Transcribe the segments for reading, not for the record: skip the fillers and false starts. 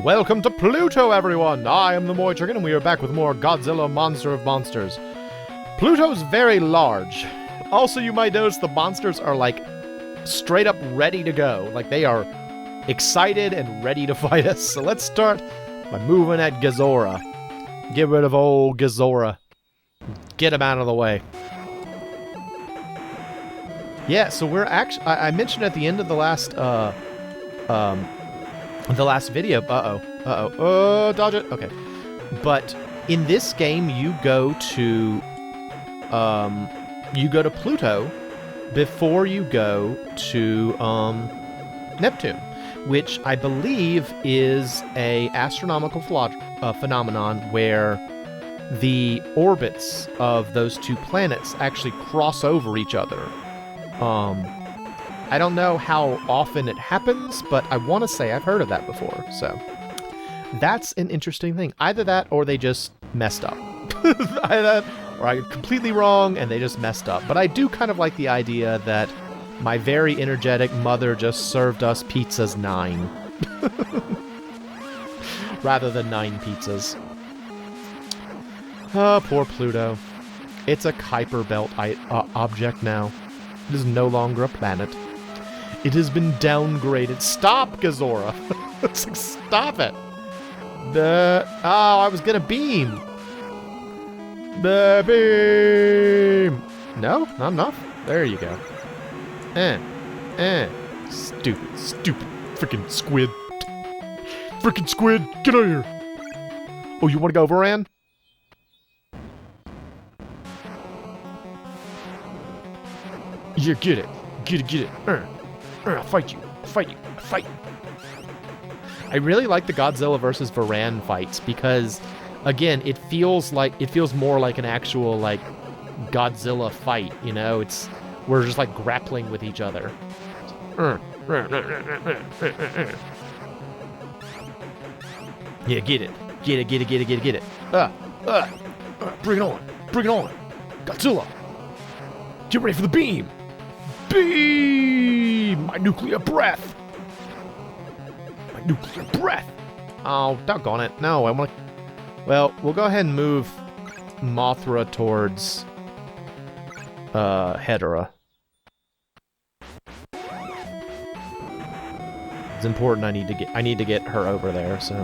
Welcome to Pluto, everyone! I am the MoeChicken, and we are back with more Godzilla Monster of Monsters. Pluto's very large. Also, you might notice the monsters are, like, straight up ready to go. Like, they are excited and ready to fight us. So let's start by moving at Godzilla. Get rid of old Godzilla. Get him out of the way. Yeah, so we're actually... I mentioned at the end of the last, video. Oh, dodge it. Okay. But in this game, you go to Pluto before you go to Neptune, which I believe is a astronomical phenomenon where the orbits of those two planets actually cross over each other. I don't know how often it happens, but I want to say I've heard of that before, so that's an interesting thing. Either that or they just messed up. Either that or I got completely wrong and they just messed up. But I do kind of like the idea that my very energetic mother just served us pizzas 9. Rather than 9 pizzas. Oh, poor Pluto. It's a Kuiper Belt object now. It is no longer a planet. It has been downgraded. Stop, Godzilla! It's like, stop it! I was gonna beam! The beam! No? Not enough? There you go. Stupid freaking squid. Freaking squid! Get out of here! Oh, you wanna go, Varan? Yeah, get it. Get it. Fight you. I really like the Godzilla versus Varan fights because, again, it feels more like an actual, like, Godzilla fight, you know? We're just, like, grappling with each other. Yeah, get it. Get it. Bring it on. Godzilla. Get ready for the beam. Beam! My nuclear breath! Oh, doggone it. No, I want to... Well, we'll go ahead and move Mothra towards Hedorah. It's important. I need to get her over there, so...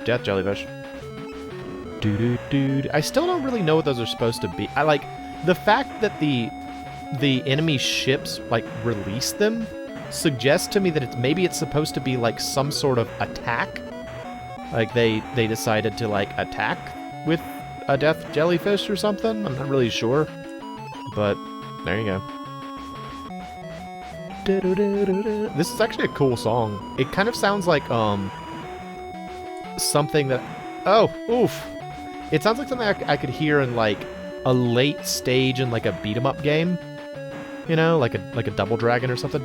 Death jellyfish. I still don't really know what those are supposed to be. I like the fact that the enemy ships like release them suggests to me that maybe it's supposed to be like some sort of attack. Like they decided to like attack with a death jellyfish or something. I'm not really sure, but there you go. This is actually a cool song. It kind of sounds like something that oof. It sounds like something I could hear in, like, a late stage in, like, a beat-em-up game. You know, like a Double Dragon or something.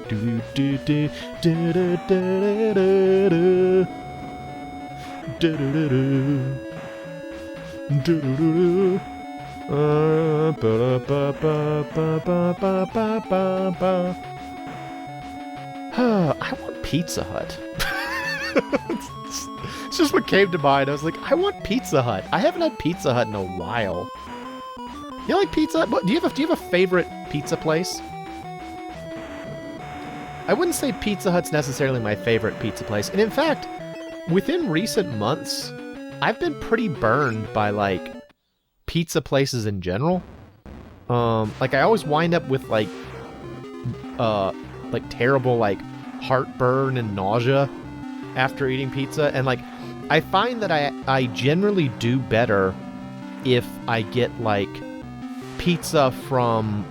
I want Pizza Hut. It's just what came to mind. I was like, I want Pizza Hut. I haven't had Pizza Hut in a while. You like Pizza Hut? Do you have a favorite pizza place? I wouldn't say Pizza Hut's necessarily my favorite pizza place. And in fact, within recent months, I've been pretty burned by, like, pizza places in general. Like, I always wind up with, like terrible, like, heartburn and nausea after eating pizza. And, like, I find that I generally do better if I get, like, pizza from,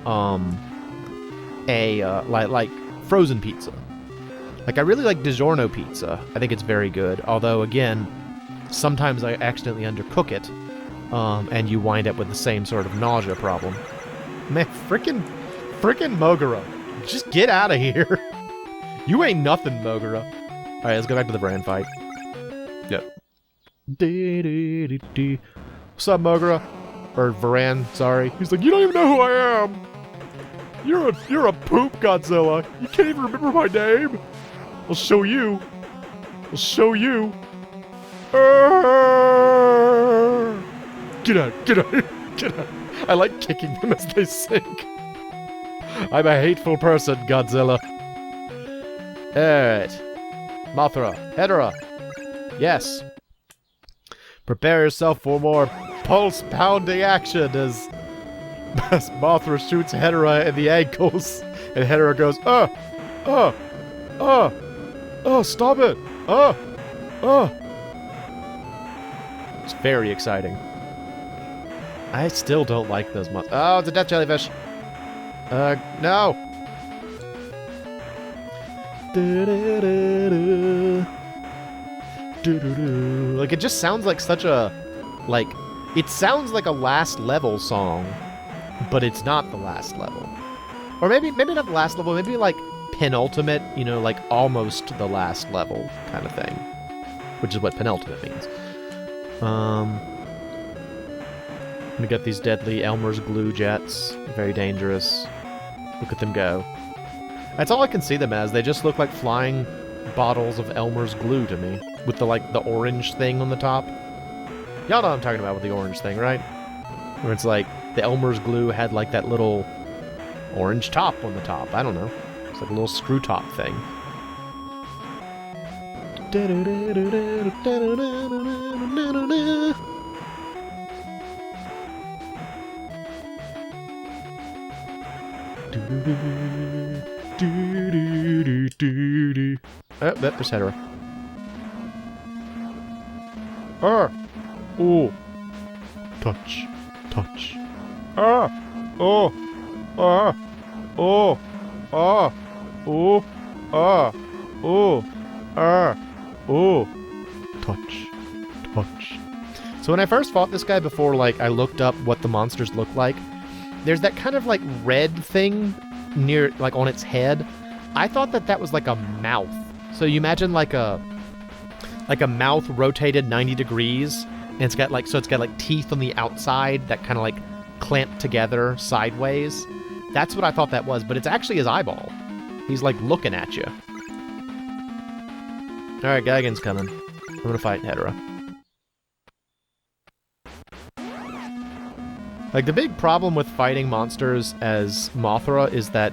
like frozen pizza. Like, I really like DiGiorno pizza. I think it's very good. Although, again, sometimes I accidentally undercook it, and you wind up with the same sort of nausea problem. Man, frickin' Mogura. Just get out of here. You ain't nothing, Mogura. Alright, let's go back to the Varan fight. Yep. What's up, Mogura? Or Varan, sorry. He's like, you don't even know who I am! You're a poop, Godzilla! You can't even remember my name! I'll show you. I'll show you. Get out, get out, get out. I like kicking them as they sink. I'm a hateful person, Godzilla. Alright. Mothra, Hedorah. Yes. Prepare yourself for more pulse-pounding action as Mothra shoots Hedorah in the ankles. And Hedorah goes, stop it! It's very exciting. I still don't like those monsters. Oh, it's a death jellyfish! No! Like, it just sounds like such a... Like, it sounds like a last level song, but it's not the last level. Or maybe not the last level, maybe like penultimate, you know, like almost the last level kind of thing. Which is what penultimate means. I'm gonna get these deadly Elmer's glue jets. Very dangerous. Look at them go. That's all I can see them as. They just look like flying bottles of Elmer's glue to me. With the, like, the orange thing on the top. Y'all know what I'm talking about with the orange thing, right? Where it's like, the Elmer's glue had, like, that little orange top on the top. I don't know. It's like a little screw top thing. Oh, there's Hedorah. Oh. Touch. Touch. Oh. Oh. Oh. Oh. Oh. Oh. Touch. Touch. So when I first fought this guy before, like, I looked up what the monsters look like, there's that kind of, like, red thing near, like, on its head. I thought that was, like, a mouth. So you imagine, like a mouth rotated 90 degrees, and it's got, like, teeth on the outside that kind of, like, clamp together sideways. That's what I thought that was, but it's actually his eyeball. He's, like, looking at you. Alright, Gigan's coming. We're gonna fight Hedorah. Like, the big problem with fighting monsters as Mothra is that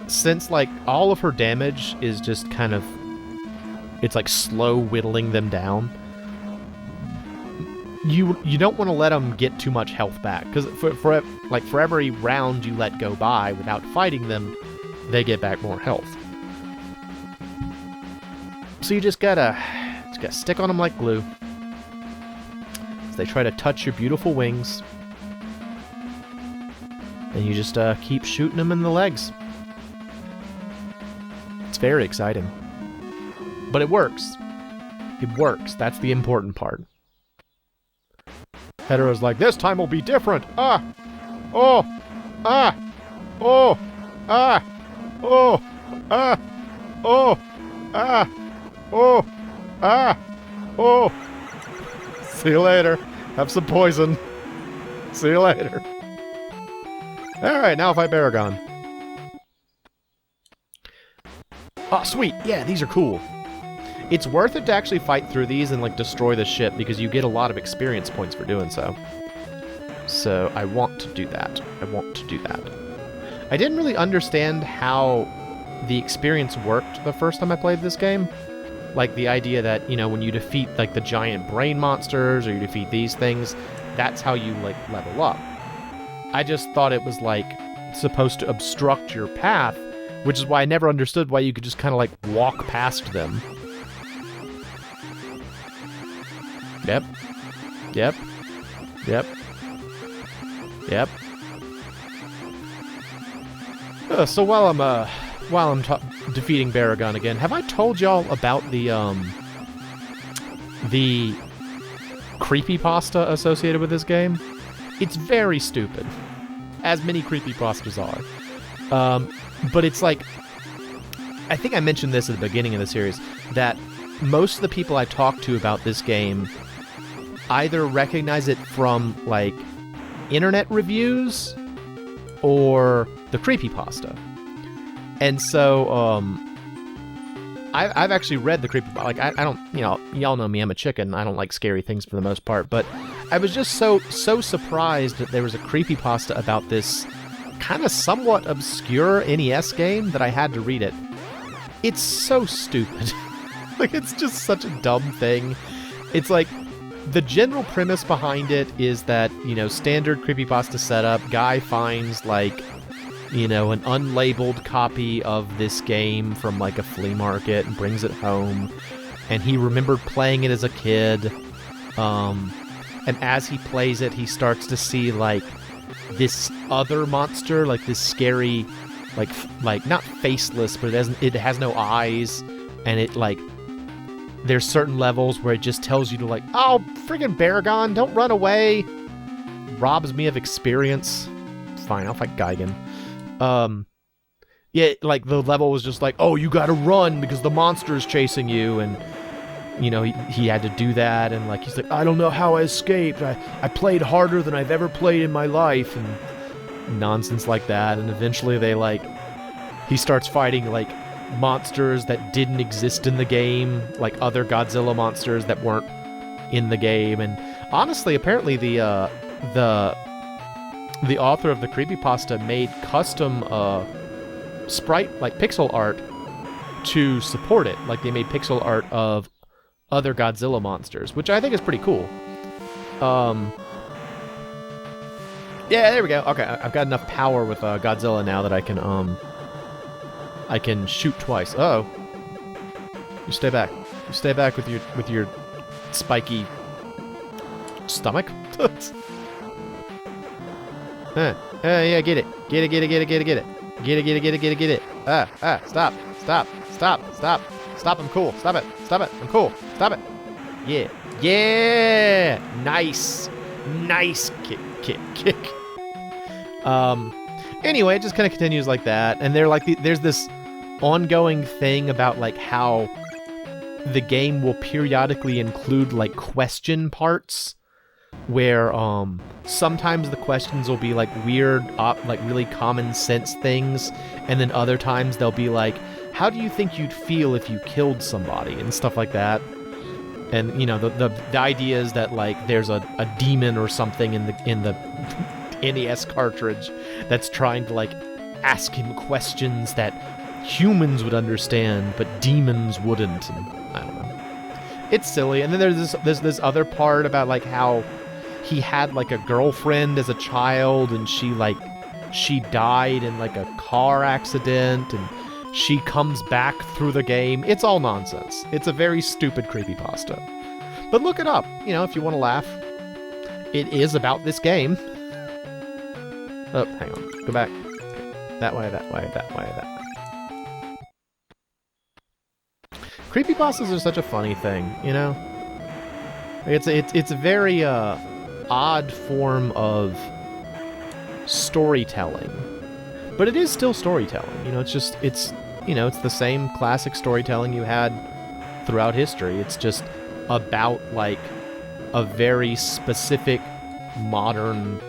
since, like, all of her damage is just kind of... It's, like, slow whittling them down. You don't want to let them get too much health back. Because for every round you let go by without fighting them, they get back more health. So you just gotta stick on them like glue. As they try to touch your beautiful wings. And you just keep shooting them in the legs. It's very exciting. But it works. It works. That's the important part. Hedorah's like, this time will be different. Ah! Oh! Ah! Oh! Ah! Oh! Ah! Oh! Ah! Oh! Ah! Oh! See you later. Have some poison. See you later. Alright, now fight Baragon. Oh, sweet! Yeah, these are cool. It's worth it to actually fight through these and, like, destroy the ship, because you get a lot of experience points for doing so. So, I want to do that. I want to do that. I didn't really understand how the experience worked the first time I played this game. Like, the idea that, you know, when you defeat, like, the giant brain monsters, or you defeat these things, that's how you, like, level up. I just thought it was, like, supposed to obstruct your path, which is why I never understood why you could just kind of, like, walk past them. Yep. Yep. Yep. Yep. So while I'm defeating Baragon again, have I told y'all about the creepypasta associated with this game? It's very stupid, as many creepypastas are. But it's like, I think I mentioned this at the beginning of the series, that most of the people I talk to about this game either recognize it from, like, internet reviews or the creepypasta. And so, I've actually read the creepypasta. Like, I don't, you know, y'all know me, I'm a chicken. I don't like scary things for the most part. But I was just so surprised that there was a creepypasta about this kind of somewhat obscure NES game that I had to read it. It's so stupid. Like, it's just such a dumb thing. It's like, the general premise behind it is that, you know, standard creepypasta setup, guy finds, like, you know, an unlabeled copy of this game from, like, a flea market and brings it home. And he remembered playing it as a kid. And as he plays it, he starts to see, like, this other monster, like this scary, like not faceless, but it has no eyes. And it, like, there's certain levels where it just tells you to, like, oh, friggin' Baragon, don't run away. Robs me of experience. Fine, I'll fight Gigan. Yeah, like, the level was just like, oh, you gotta run because the monster is chasing you, and, you know, he had to do that, and, like, he's like, I don't know how I escaped. I played harder than I've ever played in my life, and nonsense like that, and eventually they, like, he starts fighting, like, monsters that didn't exist in the game, like other Godzilla monsters that weren't in the game. And honestly, apparently the author of the creepypasta made custom sprite, like pixel art, to support it. Like, they made pixel art of other Godzilla monsters, which I think is pretty cool. Yeah, there we go. Okay, I've got enough power with Godzilla now that I can shoot twice. Uh-oh. You stay back. You stay back with your spiky stomach. Yeah, get it. Get it. Get it. Stop, I'm cool. Stop it. I'm cool. Stop it. Yeah. Nice. Kick. Anyway, it just kind of continues like that, and they're like, there's this ongoing thing about, like, how the game will periodically include, like, question parts, where sometimes the questions will be, like, weird, like, really common sense things, and then other times they'll be like, how do you think you'd feel if you killed somebody, and stuff like that. And, you know, the idea is that, like, there's a demon or something in the NES cartridge that's trying to, like, ask him questions that humans would understand, but demons wouldn't, and I don't know. It's silly. And then there's this other part about, like, how he had, like, a girlfriend as a child, and she died in, like, a car accident, and she comes back through the game. It's all nonsense. It's a very stupid creepypasta. But look it up, you know, if you want to laugh. It is about this game. Oh, hang on. Go back. That way. Creepypastas are such a funny thing, you know? It's a very odd form of storytelling. But it is still storytelling, you know, it's the same classic storytelling you had throughout history. It's just about, like, a very specific modern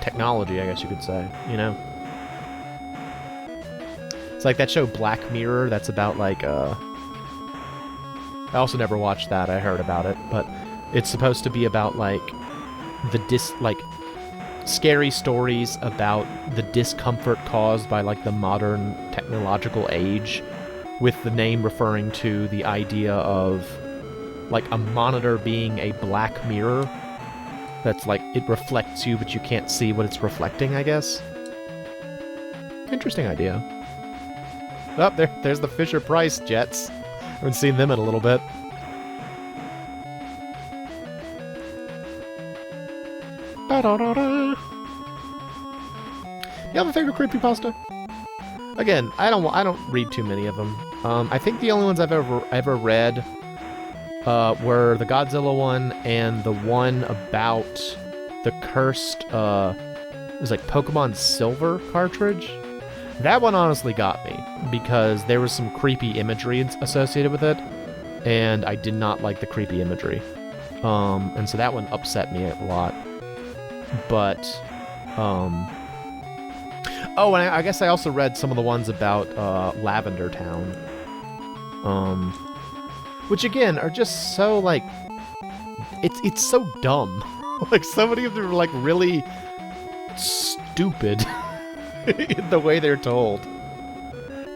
technology, I guess you could say, you know? It's like that show Black Mirror that's about, like, I also never watched that, I heard about it, but it's supposed to be about, like, scary stories about the discomfort caused by, like, the modern technological age, with the name referring to the idea of, like, a monitor being a black mirror that's, like, it reflects you, but you can't see what it's reflecting, I guess. Interesting idea. Oh, there's the Fisher-Price jets. I haven't seen them in a little bit. You have a favorite creepypasta? Again, I don't read too many of them. I think the only ones I've ever read were the Godzilla one and the one about the cursed, it was like Pokemon Silver cartridge. That one honestly got me, because there was some creepy imagery associated with it, and I did not like the creepy imagery. And so that one upset me a lot. But, oh, and I guess I also read some of the ones about Lavender Town. Which again are just so like, it's so dumb. Like so many of them are like really stupid in the way they're told.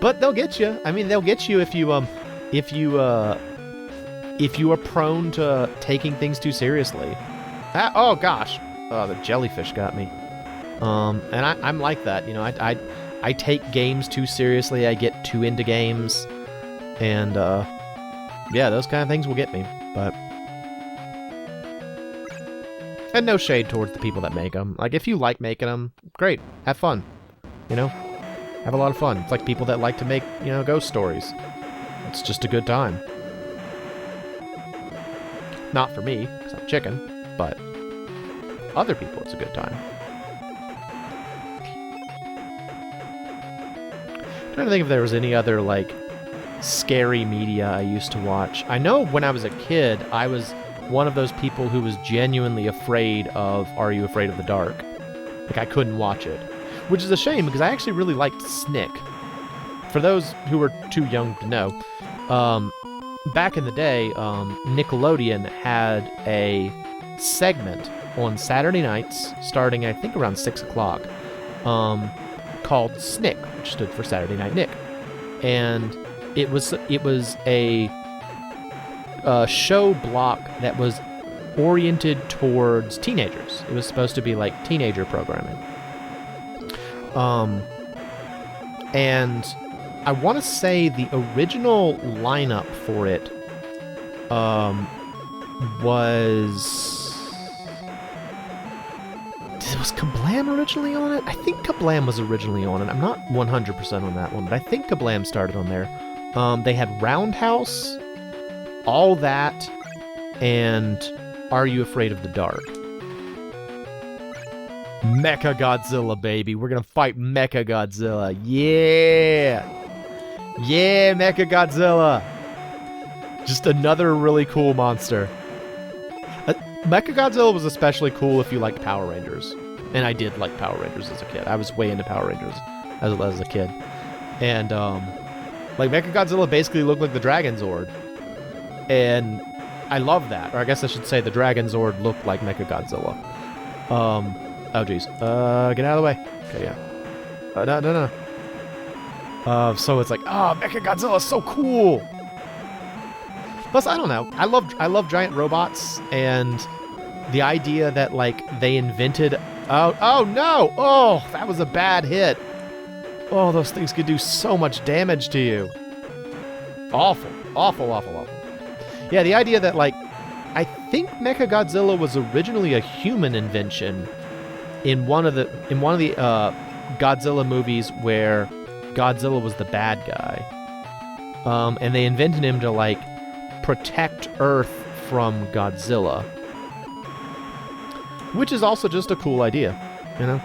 But they'll get you. I mean, they'll get you if you are prone to taking things too seriously. Oh gosh, the jellyfish got me. And I'm like that, you know. I take games too seriously. I get too into games, and yeah, those kind of things will get me. But and no shade towards the people that make them. Like if you like making them, great, have fun. You know, have a lot of fun. It's like people that like to make, you know, ghost stories. It's just a good time. Not for me, because I'm chicken, but other people, it's a good time. I'm trying to think if there was any other, like, scary media I used to watch. I know when I was a kid, I was one of those people who was genuinely afraid of Are You Afraid of the Dark? Like, I couldn't watch it. Which is a shame, because I actually really liked Snick. For those who are too young to know, back in the day, Nickelodeon had a segment on Saturday nights, starting I think around 6 o'clock, called Snick, which stood for Saturday Night Nick. And it was a show block that was oriented towards teenagers. It was supposed to be like teenager programming. And I want to say the original lineup for it was Kablam originally on it? I think Kablam was originally on it. I'm not 100% on that one, but I think Kablam started on there. They had Roundhouse, All That, and Are You Afraid of the Dark? Mecha Godzilla, baby. We're gonna fight Mecha Godzilla. Yeah! Yeah, Mecha Godzilla! Just another really cool monster. Mecha Godzilla was especially cool if you liked Power Rangers. And I did like Power Rangers as a kid. I was way into Power Rangers as a kid. And, like, Mecha Godzilla basically looked like the Dragon Zord. And I love that. Or I guess I should say the Dragon Zord looked like Mecha Godzilla. Oh, geez. Get out of the way. Okay, yeah. No. So it's like, oh, Mecha Godzilla is so cool! Plus, I don't know. I love giant robots, and the idea that, like, they invented... Oh, no! Oh, that was a bad hit. Oh, those things could do so much damage to you. Awful. Awful. Yeah, the idea that, like, I think Mecha Godzilla was originally a human invention in one of the Godzilla movies where Godzilla was the bad guy. And they invented him to, like, protect Earth from Godzilla. Which is also just a cool idea, you know?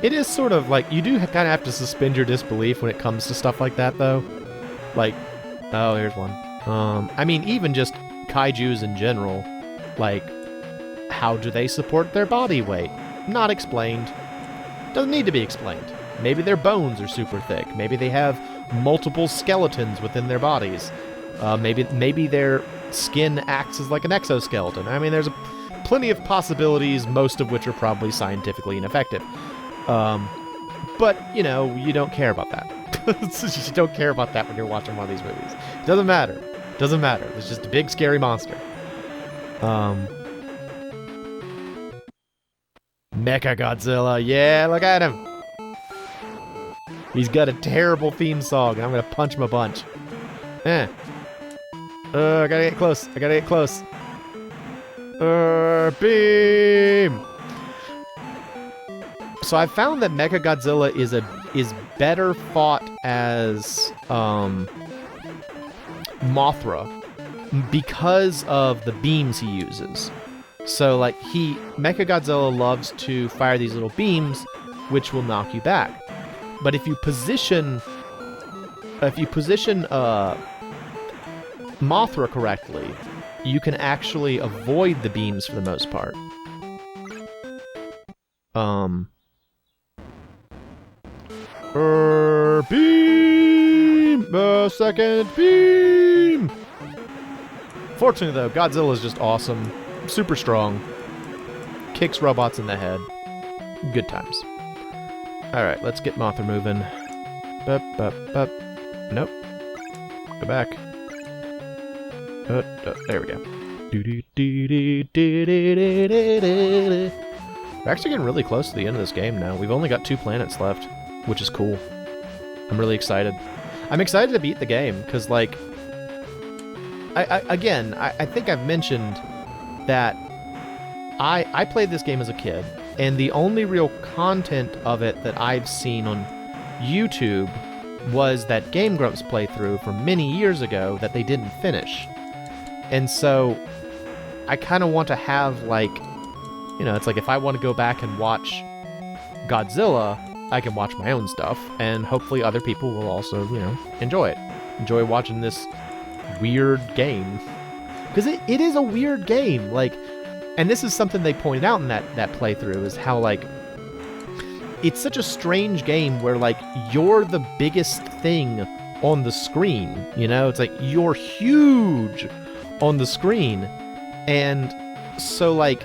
It is sort of like, you do kind of have to suspend your disbelief when it comes to stuff like that, though. Like, oh, here's one. I mean, even just kaijus in general, like, how do they support their body weight? Not explained. Doesn't need to be explained. Maybe their bones are super thick. Maybe they have multiple skeletons within their bodies. Maybe their skin acts as like an exoskeleton. I mean, there's plenty of possibilities, most of which are probably scientifically ineffective. But, you know, you don't care about that. You don't care about that when you're watching one of these movies. It doesn't matter. It doesn't matter. It's just a big, scary monster. Mecha Godzilla. Yeah, look at him. He's got a terrible theme song, and I'm gonna punch him a bunch. I gotta get close. Beam! So I found that Mecha Godzilla is better fought as Mothra because of the beams he uses. So like Mecha Godzilla loves to fire these little beams, which will knock you back. But if you position Mothra correctly, you can actually avoid the beams for the most part. Beam! Second beam! Fortunately, though, Godzilla is just awesome. Super strong. Kicks robots in the head. Good times. Alright, let's get Mothra moving. Bup, bup, bup. Nope. Go back. There we go. We're actually getting really close to the end of this game now. We've only got 2 planets left, which is cool. I'm really excited. I'm excited to beat the game, because, like... I think I've mentioned that I played this game as a kid, and the only real content of it that I've seen on YouTube was that Game Grumps playthrough from many years ago that they didn't finish. And so I kind of want to have, like, you know, it's like if I want to go back and watch Godzilla, I can watch my own stuff, and hopefully other people will also, you know, enjoy it. Enjoy watching this weird game. Because it is a weird game, like, and this is something they pointed out in that playthrough, is how, like, it's such a strange game where, like, you're the biggest thing on the screen, you know? It's like, you're huge on the screen, and so, like,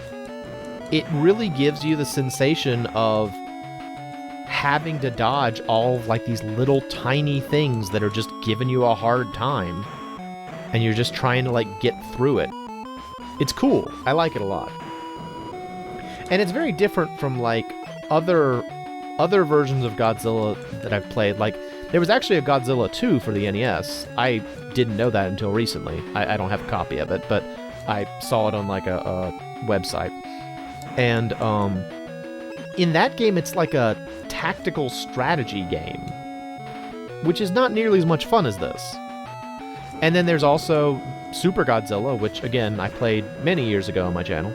it really gives you the sensation of having to dodge all of, like, these little tiny things that are just giving you a hard time, and you're just trying to, like, get through it. It's cool. I like it a lot. And it's very different from, like, other versions of Godzilla that I've played. Like, there was actually a Godzilla 2 for the NES. I didn't know that until recently. I don't have a copy of it, but I saw it on, like, a website. And, in that game, it's like a tactical strategy game, which is not nearly as much fun as this. And then there's also Super Godzilla, which, again, I played many years ago on my channel,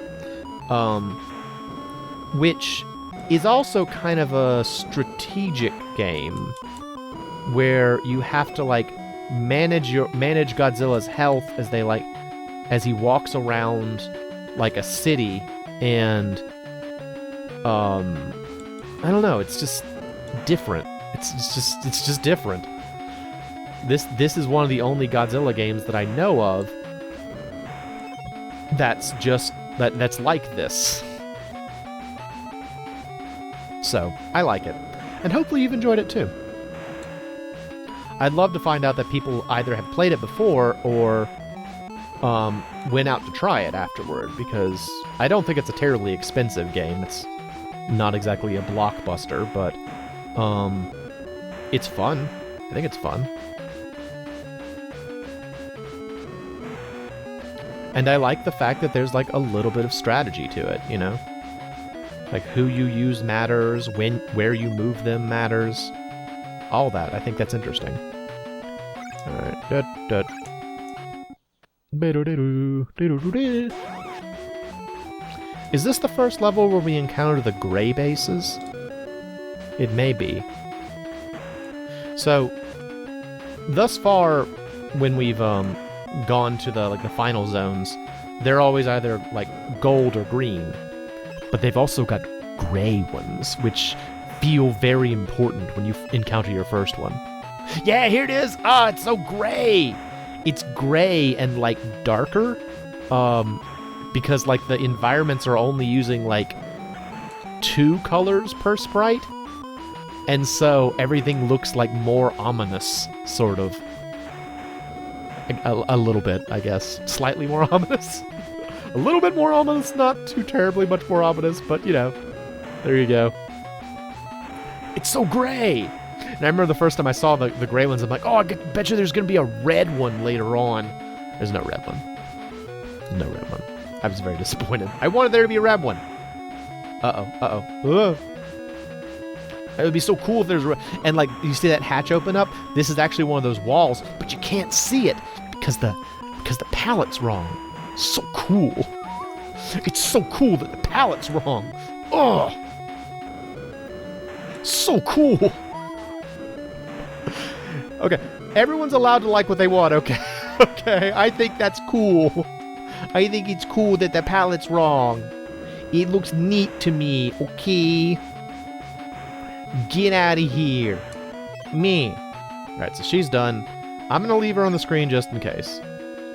which is also kind of a strategic game where you have to, like, manage Godzilla's health as he walks around, like, a city, and I don't know, it's just different. It's just different. This is one of the only Godzilla games that I know of that's like this. So, I like it. And hopefully you've enjoyed it too. I'd love to find out that people either have played it before or went out to try it afterward, because I don't think it's a terribly expensive game. It's not exactly a blockbuster, but it's fun. I think it's fun. And I like the fact that there's, like, a little bit of strategy to it, you know? Like, who you use matters, where you move them matters. All that. I think that's interesting. Alright. Is this the first level where we encounter the gray bases? It may be. So, thus far, when we've gone to the final zones, they're always either, like, gold or green. But they've also got gray ones, which feel very important when you encounter your first one. Yeah, here it is! Ah, it's so gray! It's gray and, like, darker, because, like, the environments are only using, like, 2 colors per sprite, and so everything looks, like, more ominous, sort of. A little bit, I guess. Slightly more ominous. A little bit more ominous, not too terribly much more ominous, but, you know, there you go. It's so gray! And I remember the first time I saw the gray ones, I'm like, oh, I bet you there's going to be a red one later on. There's no red one. No red one. I was very disappointed. I wanted there to be a red one. Uh-oh. It would be so cool if there's and, like, you see that hatch open up? This is actually one of those walls, but you can't see it because the palette's wrong. So cool. It's so cool that the palette's wrong. Ugh. So cool. Okay, everyone's allowed to like what they want, okay? Okay, I think that's cool. I think it's cool that the palette's wrong. It looks neat to me, okay? Get out of here. Me. Alright, so she's done. I'm gonna leave her on the screen just in case.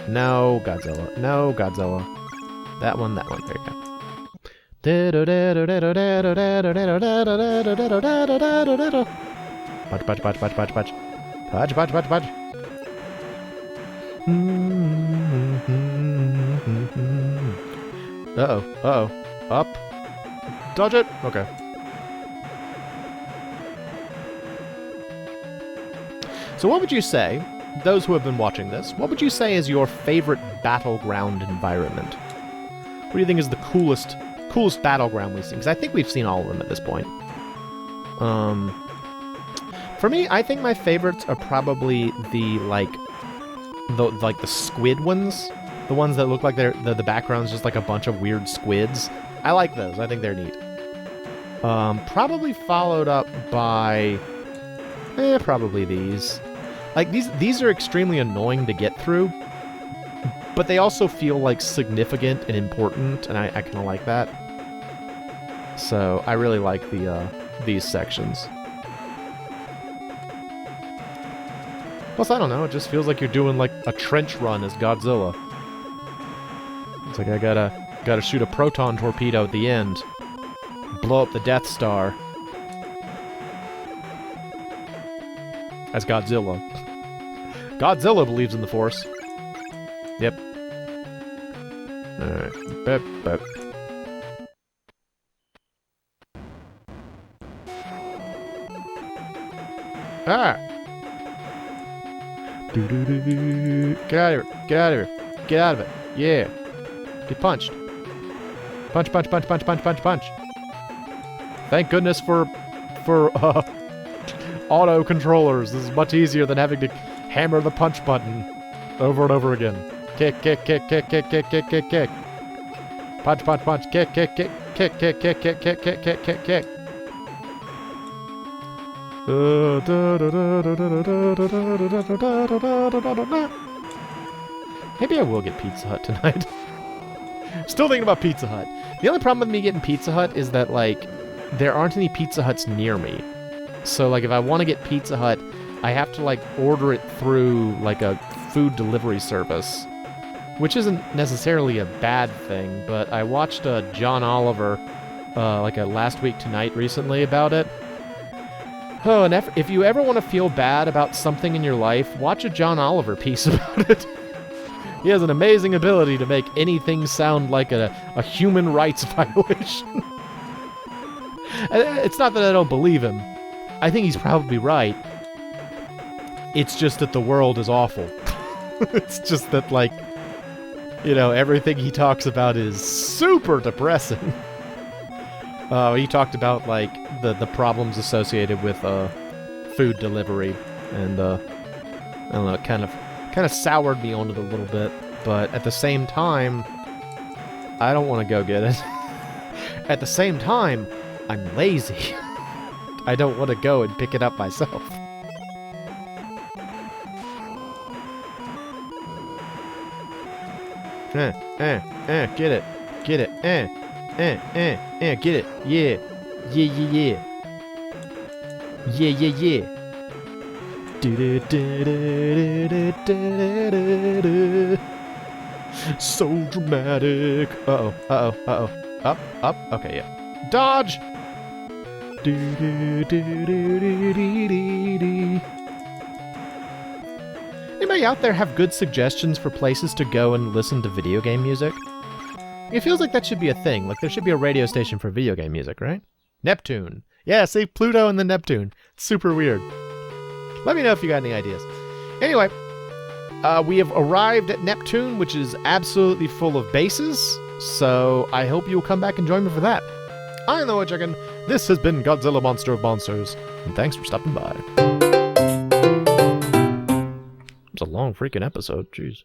No, Godzilla. No, Godzilla. That one, that one. There you go. Punch, punch, punch, punch, punch, punch. Punch, punch, punch, punch. Uh-oh, uh-oh. Up. Dodge it. Okay. So what would you say, those who have been watching this, what would you say is your favorite battleground environment? What do you think is the coolest battleground we've seen? Because I think we've seen all of them at this point. For me, I think my favorites are probably the squid ones. The ones that look like the background's just like a bunch of weird squids. I like those. I think they're neat. Probably followed up by... probably these. Like, these are extremely annoying to get through, but they also feel, like, significant and important, and I kind of like that. So, I really like these sections. Plus, I don't know, it just feels like you're doing, like, a trench run as Godzilla. It's like I gotta shoot a proton torpedo at the end. Blow up the Death Star. As Godzilla. Godzilla believes in the Force. Yep. Alright. Bep, bep. Ah! Doo-doo-doo-doo. Get out of here. Get out of here. Get out of it. Yeah. Get punched. Punch, punch, punch, punch, punch, punch, punch. Thank goodness for auto controllers. This is much easier than having to hammer the punch button over and over again. Kick, kick, kick, kick, kick, kick, kick, kick, kick. Punch, punch, punch. Kick, kick, kick, kick, kick, kick, kick, kick, kick, kick, kick, kick. Maybe I will get Pizza Hut tonight. Still thinking about Pizza Hut. The only problem with me getting Pizza Hut is that, like, there aren't any Pizza Huts near me. So, like, if I want to get Pizza Hut, I have to, like, order it through, like, a food delivery service. Which isn't necessarily a bad thing, but I watched John Oliver, like, a Last Week Tonight recently about it. Oh, and if you ever want to feel bad about something in your life, watch a John Oliver piece about it. He has an amazing ability to make anything sound like a human rights violation. It's not that I don't believe him. I think he's probably right. It's just that the world is awful. It's just that, like, you know, everything he talks about is super depressing. He talked about, like, the problems associated with food delivery, and I don't know, it kind of soured me on it a little bit, but at the same time, I don't want to go get it. At the same time, I'm lazy. I don't want to go and pick it up myself. Get it. Get it. Get it. Yeah. Yeah, yeah, yeah. Yeah, yeah, yeah. So dramatic. Uh-oh, uh-oh, uh-oh. Up, up, okay, yeah. Dodge! Anybody out there have good suggestions for places to go and listen to video game music? It feels like that should be a thing. Like, there should be a radio station for video game music, right? Neptune. Yeah, see, Pluto and the Neptune. It's super weird. Let me know if you got any ideas. Anyway, we have arrived at Neptune, which is absolutely full of bases, so I hope you'll come back and join me for that. I am the MoeChicken. This has been Godzilla Monster of Monsters, and thanks for stopping by. It's a long freaking episode, jeez.